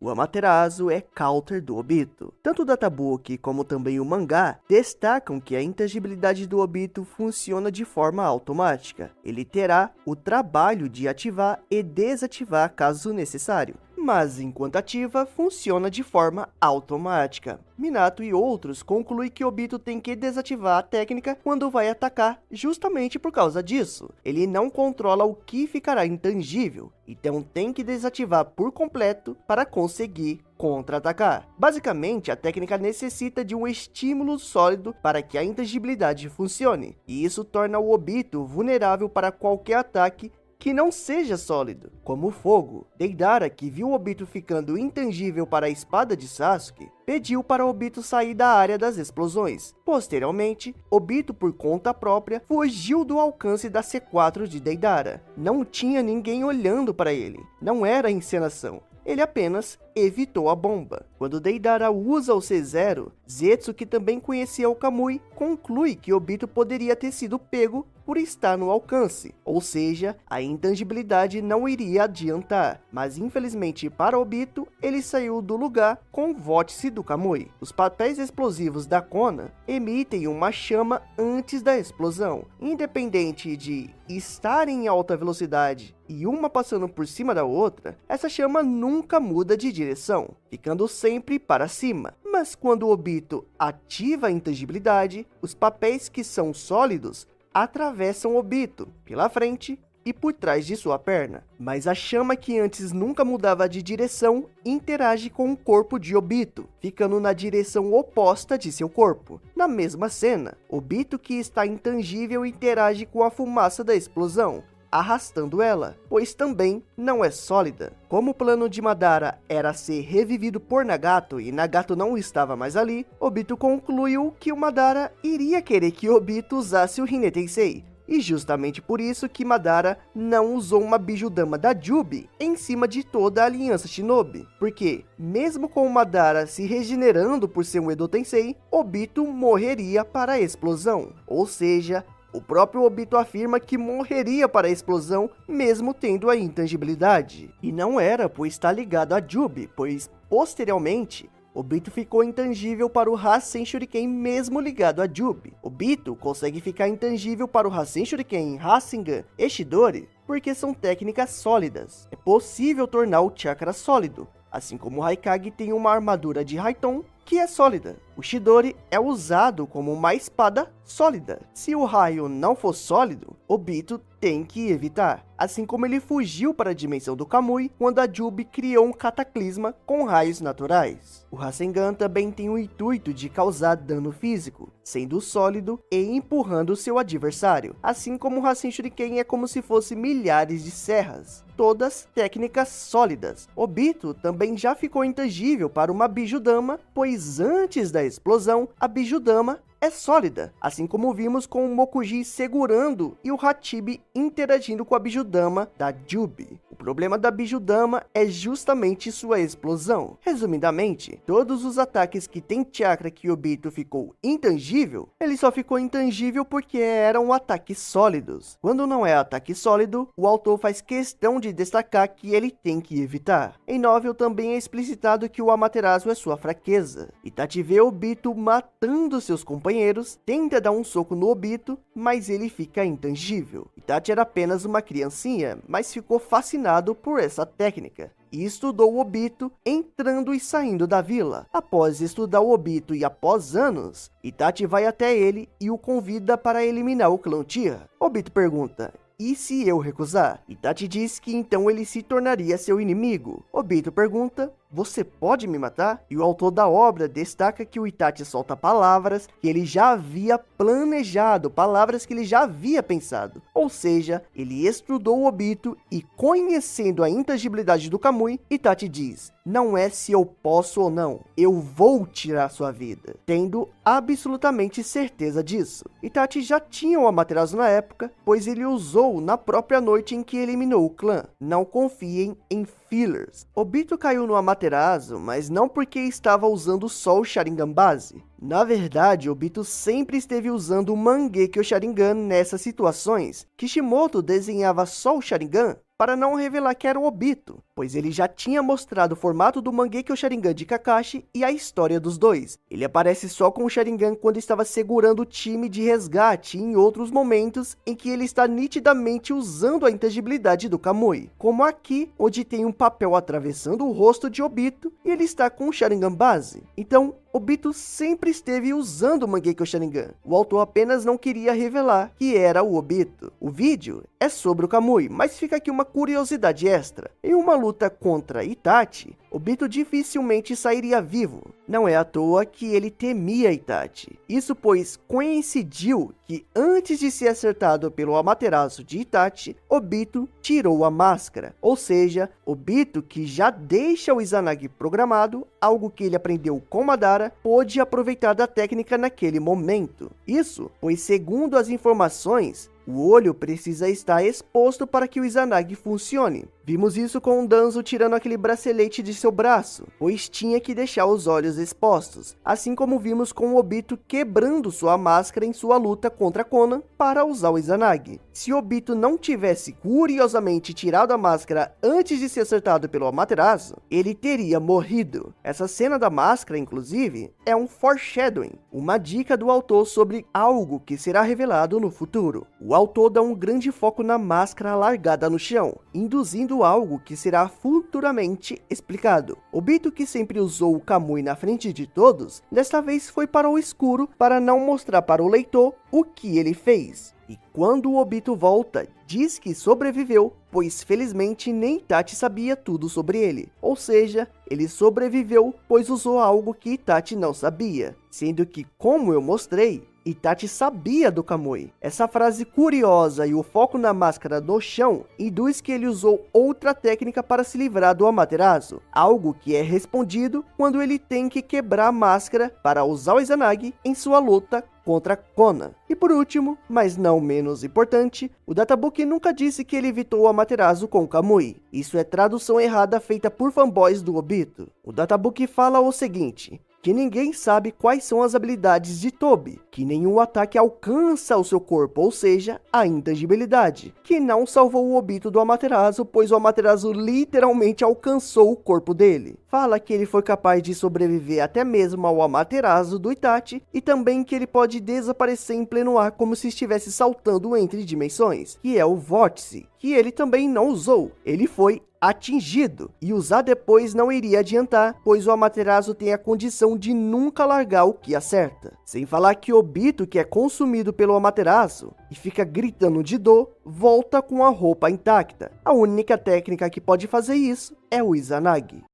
O Amaterasu é counter do Obito. Tanto o Databook como também o mangá destacam que a intangibilidade do Obito funciona de forma automática. Ele terá o trabalho de ativar e desativar caso necessário, mas enquanto ativa, funciona de forma automática. Minato e outros concluem que Obito tem que desativar a técnica quando vai atacar, justamente por causa disso. Ele não controla o que ficará intangível, então tem que desativar por completo para conseguir contra-atacar. Basicamente, a técnica necessita de um estímulo sólido para que a intangibilidade funcione, e isso torna o Obito vulnerável para qualquer ataque que não seja sólido, como o fogo. Deidara, que viu Obito ficando intangível para a espada de Sasuke, pediu para Obito sair da área das explosões. Posteriormente, Obito, por conta própria, fugiu do alcance da C4 de Deidara. Não tinha ninguém olhando para ele, não era encenação. Ele apenas evitou a bomba. Quando Deidara usa o C0, Zetsu, que também conhecia o Kamui, conclui que Obito poderia ter sido pego por estar no alcance, ou seja, a intangibilidade não iria adiantar, mas infelizmente para Obito, ele saiu do lugar com o vórtice do Kamui. Os papéis explosivos da Konan emitem uma chama antes da explosão, independente de estar em alta velocidade e uma passando por cima da outra, essa chama nunca muda de direção, ficando sempre para cima. Mas quando Obito ativa a intangibilidade, os papéis que são sólidos atravessam Obito pela frente e por trás de sua perna. Mas a chama, que antes nunca mudava de direção, interage com o corpo de Obito, ficando na direção oposta de seu corpo. Na mesma cena, Obito, que está intangível, interage com a fumaça da explosão, arrastando ela, pois também não é sólida. Como o plano de Madara era ser revivido por Nagato e Nagato não estava mais ali, Obito concluiu que o Madara iria querer que Obito usasse o Rinne Tensei. E justamente por isso que Madara não usou uma Bijudama da Jubi em cima de toda a aliança Shinobi. Porque, mesmo com o Madara se regenerando por ser um Edo Tensei, Obito morreria para a explosão. Ou seja, o próprio Obito afirma que morreria para a explosão, mesmo tendo a intangibilidade. E não era por estar ligado a Jubi, pois, posteriormente, Obito ficou intangível para o Rasen Shuriken mesmo ligado a Jubi. Obito consegue ficar intangível para o Rasen Shuriken, Rasengan e Chidori, porque são técnicas sólidas. É possível tornar o chakra sólido, assim como o Raikage tem uma armadura de Raiton que é sólida. O Chidori é usado como uma espada sólida. Se o raio não for sólido, Obito tem que evitar. Assim como ele fugiu para a dimensão do Kamui quando a Jubi criou um cataclisma com raios naturais. O Rasengan também tem o intuito de causar dano físico, sendo sólido e empurrando seu adversário. Assim como o Rasen Shuriken é como se fosse milhares de serras, todas técnicas sólidas. Obito também já ficou intangível para uma Bijudama, pois antes da explosão, a Bijudama é sólida, assim como vimos com o Mokuji segurando e o Hachibi interagindo com a Bijudama da Jubi. O problema da Bijudama é justamente sua explosão. Resumidamente, todos os ataques que tem chakra que Obito ficou intangível, ele só ficou intangível porque eram ataques sólidos. Quando não é ataque sólido, o autor faz questão de destacar que ele tem que evitar. Em novel também é explicitado que o Amaterasu é sua fraqueza. Itachi vê Obito matando seus companheiros, tenta dar um soco no Obito, mas ele fica intangível. Itachi era apenas uma criancinha, mas ficou fascinado por essa técnica e estudou o Obito entrando e saindo da vila. Após estudar o Obito e após anos, Itachi vai até ele e o convida para eliminar o clã Uchiha. Obito pergunta: e se eu recusar? Itachi diz que então ele se tornaria seu inimigo. Obito pergunta: você pode me matar? E o autor da obra destaca que o Itachi solta palavras que ele já havia planejado, palavras que ele já havia pensado. Ou seja, ele estudou o Obito e, conhecendo a intangibilidade do Kamui, Itachi diz: não é se eu posso ou não, eu vou tirar sua vida, tendo absolutamente certeza disso. Itachi já tinha o Amaterasu na época, pois ele usou na própria noite em que eliminou o clã. Não confiem em fillers. Obito caiu no Amaterasu, mas não porque estava usando só o Sharingan base. Na verdade, Obito sempre esteve usando o Mangekyo Sharingan nessas situações. Kishimoto desenhava só o Sharingan para não revelar que era o Obito, pois ele já tinha mostrado o formato do Mangekyo Sharingan de Kakashi e a história dos dois. Ele aparece só com o Sharingan quando estava segurando o time de resgate e em outros momentos em que ele está nitidamente usando a intangibilidade do Kamui, como aqui, onde tem um papel atravessando o rosto de Obito e ele está com o Sharingan base. Então, Obito sempre esteve usando o Mangekyo Sharingan. O autor apenas não queria revelar que era o Obito. O vídeo é sobre o Kamui, mas fica aqui uma curiosidade extra. Em uma luta contra Itachi, Obito dificilmente sairia vivo. Não é à toa que ele temia Itachi. Isso pois coincidiu que antes de ser acertado pelo Amaterasu de Itachi, Obito tirou a máscara. Ou seja, Obito, que já deixa o Izanagi programado, algo que ele aprendeu com Madara, pôde aproveitar da técnica naquele momento. Isso pois, segundo as informações, o olho precisa estar exposto para que o Izanagi funcione. Vimos isso com o Danzo tirando aquele bracelete de seu braço, pois tinha que deixar os olhos expostos. Assim como vimos com o Obito quebrando sua máscara em sua luta contra Konan para usar o Izanagi. Se Obito não tivesse curiosamente tirado a máscara antes de ser acertado pelo Amaterasu, ele teria morrido. Essa cena da máscara, inclusive, é um foreshadowing, uma dica do autor sobre algo que será revelado no futuro. O autor dá um grande foco na máscara largada no chão, induzindo algo que será futuramente explicado. Obito, que sempre usou o Kamui na frente de todos, desta vez foi para o escuro para não mostrar para o leitor o que ele fez. E quando o Obito volta, diz que sobreviveu, pois felizmente nem Itachi sabia tudo sobre ele. Ou seja, ele sobreviveu, pois usou algo que Itachi não sabia. Sendo que, como eu mostrei, Itachi sabia do Kamui. Essa frase curiosa e o foco na máscara no chão induz que ele usou outra técnica para se livrar do Amaterasu, algo que é respondido quando ele tem que quebrar a máscara para usar o Izanagi em sua luta contra Konan. E por último, mas não menos importante, o Databook nunca disse que ele evitou o Amaterasu com Kamui. Isso é tradução errada feita por fanboys do Obito. O Databook fala o seguinte: que ninguém sabe quais são as habilidades de Tobi, que nenhum ataque alcança o seu corpo, ou seja, a intangibilidade, que não salvou o Obito do Amaterasu, pois o Amaterasu literalmente alcançou o corpo dele. Fala que ele foi capaz de sobreviver até mesmo ao Amaterasu do Itachi, e também que ele pode desaparecer em pleno ar como se estivesse saltando entre dimensões, que é o Vórtice, que ele também não usou. Ele foi atingido, e usar depois não iria adiantar, pois o Amaterasu tem a condição de nunca largar o que acerta. Sem falar que Obito, que é consumido pelo Amaterasu e fica gritando de dor, volta com a roupa intacta. A única técnica que pode fazer isso é o Izanagi.